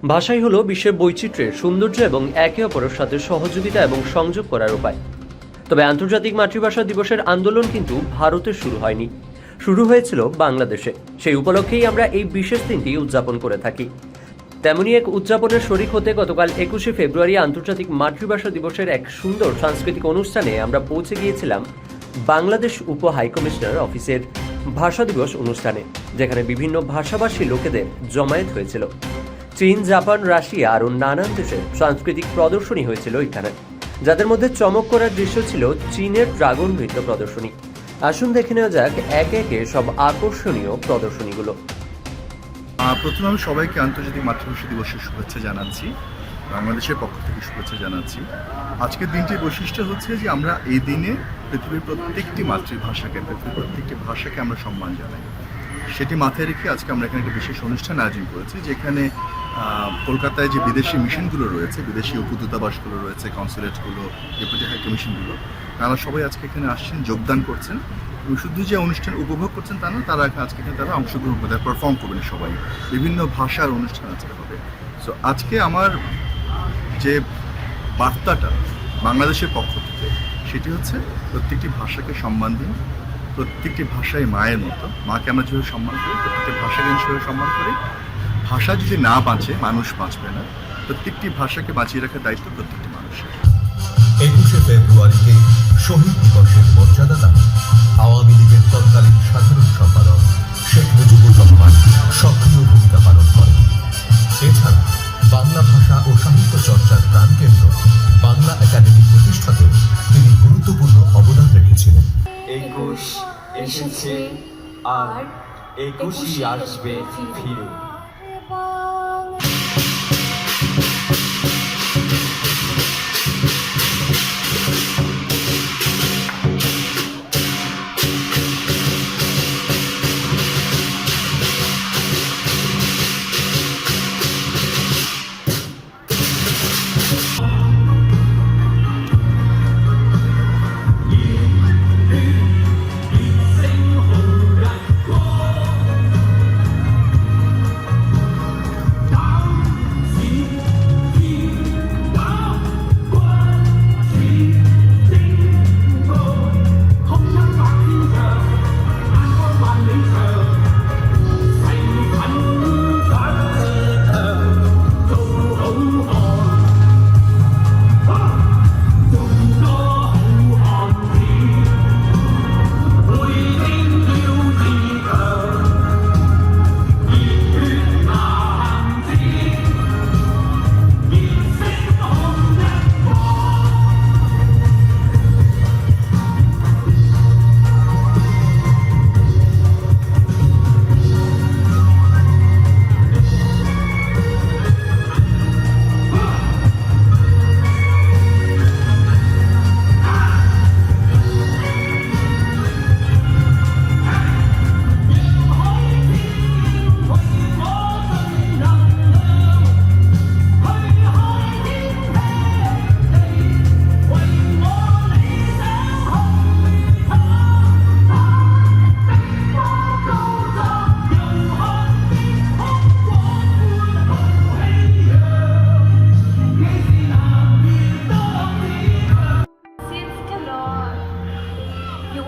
ভাষাই হলো বিশ্বের বৈচিত্র্যের সৌন্দর্য এবং একে অপরের সাথে সহযোগিতা এবং সংযোগ করার উপায়। তবে আন্তর্জাতিক মাতৃভাষা দিবসের আন্দোলন কিন্তু ভারতে শুরু হয়নি, শুরু হয়েছিল বাংলাদেশে। সেই উপলক্ষেই আমরা এই বিশেষ দিনটি উদযাপন করে থাকি। তেমনি এক উদযাপনের শরিক হতে গতকাল 21শে ফেব্রুয়ারি আন্তর্জাতিক মাতৃভাষা দিবসের এক সুন্দর সাংস্কৃতিক অনুষ্ঠানে আমরা পৌঁছে গিয়েছিলাম বাংলাদেশ উপ হাইকমিশনার অফিসের ভাষা দিবস অনুষ্ঠানে, যেখানে বিভিন্ন ভাষাভাষী লোকেদের জমায়েত হয়েছিল। চীন, জাপান, রাশিয়া আরও নানান দেশের সাংস্কৃতিক প্রদর্শনী হয়েছিল এখানে, যাদের মধ্যে চমক করার দৃশ্য ছিল চীনের ড্রাগন নৃত্য প্রদর্শনী। আসুন দেখে নেওয়া যাক একে একে সব আকর্ষণীয় প্রদর্শনীগুলো। প্রথমে আমি সবাইকে আন্তর্জাতিক মাতৃভাষা দিবসের শুভেচ্ছা জানাচ্ছি, বাংলাদেশের পক্ষ থেকে শুভেচ্ছা জানাচ্ছি। আজকের দিনটির বৈশিষ্ট্য হচ্ছে যে আমরা এই দিনে পৃথিবীর প্রত্যেকটি মাতৃভাষাকে, পৃথিবীর প্রত্যেকটি ভাষাকে আমরা সম্মান জানাই। সেটি মাথায় রেখে আজকে আমরা এখানে একটা বিশেষ অনুষ্ঠান আয়োজন করেছি, যেখানে কলকাতায় যে বিদেশি মিশনগুলো রয়েছে, বিদেশি উপদূতাবাসগুলো রয়েছে, কনসুলেটগুলো, ডেপুটি হাই কমিশনগুলো, তারা সবাই আজকে এখানে আসছেন, যোগদান করছেন এবং শুধু যে অনুষ্ঠান উপভোগ করছেন তা না, তারা আজকে এখানে তারা অংশগ্রহণ করে পারফর্ম করবেন। সবাই বিভিন্ন ভাষার অনুষ্ঠান আজকে হবে। সো আজকে আমার যে বার্তাটা বাংলাদেশের পক্ষ থেকে, সেটি হচ্ছে প্রত্যেকটি ভাষাকে সম্মান দিন। প্রত্যেকটি ভাষাই মায়ের মতো, মাকে আমরা যেভাবে সম্মান করি, প্রত্যেকটি ভাষাকে সেভাবে সম্মান করি। ভাষা যদি না বাঁচে, মানুষ বাঁচবে না। প্রত্যেকটি ভাষাকে বাঁচিয়ে রাখার দায়িত্ব প্রত্যেকটি মানুষের। 21শে ফেব্রুয়ারিকে শহীদ দিবসের মর্যাদা দান আওয়ামী লীগের তৎকালীন সাধারণ সম্পাদক শেখ মুজিবুর রহমান সক্রিয় ভূমিকা পালন করেন। এছাড়া বাংলা ভাষা ও সাহিত্য চর্চার প্রাণকেন্দ্র বাংলা একাডেমি প্রতিষ্ঠাতেও তিনি গুরুত্বপূর্ণ অবদান রেখেছিলেন। 21 এসেছে আর 21ই আসবে ফিরে।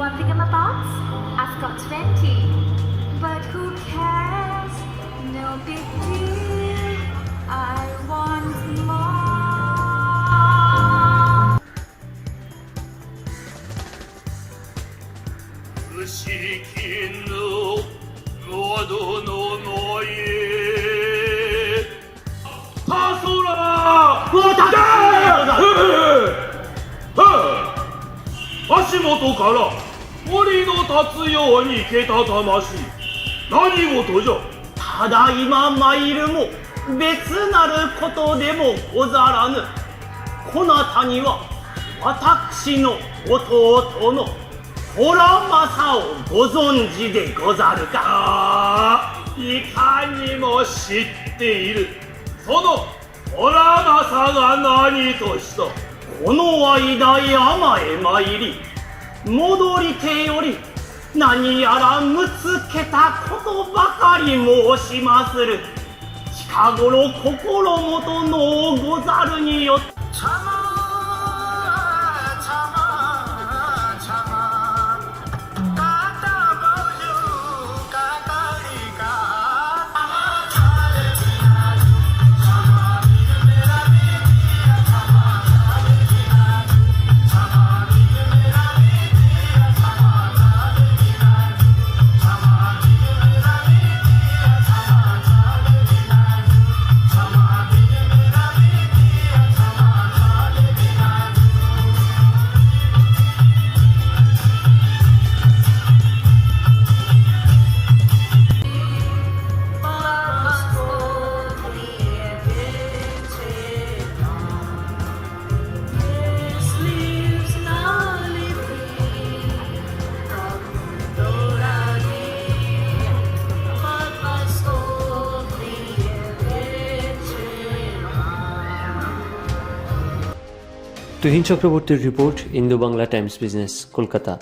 One thing in my box, I've got 20, but who cares? No big deal. I want more. 不知金のロードの野へパソラー足元から森の立つようにけたたまし何事じゃ。ただいま参るも別なることでもござらぬ。こなたには私の弟の虎正をご存知でござるか。ああ、いかにも知っている。その虎正が何とした。この間山へ参り、戻りてより何やらむつけたことばかり申しまする。近羽頃心もとのござるによって Tuhin চক্রবর্তীর report, Indo Bangla Times business, Kolkata.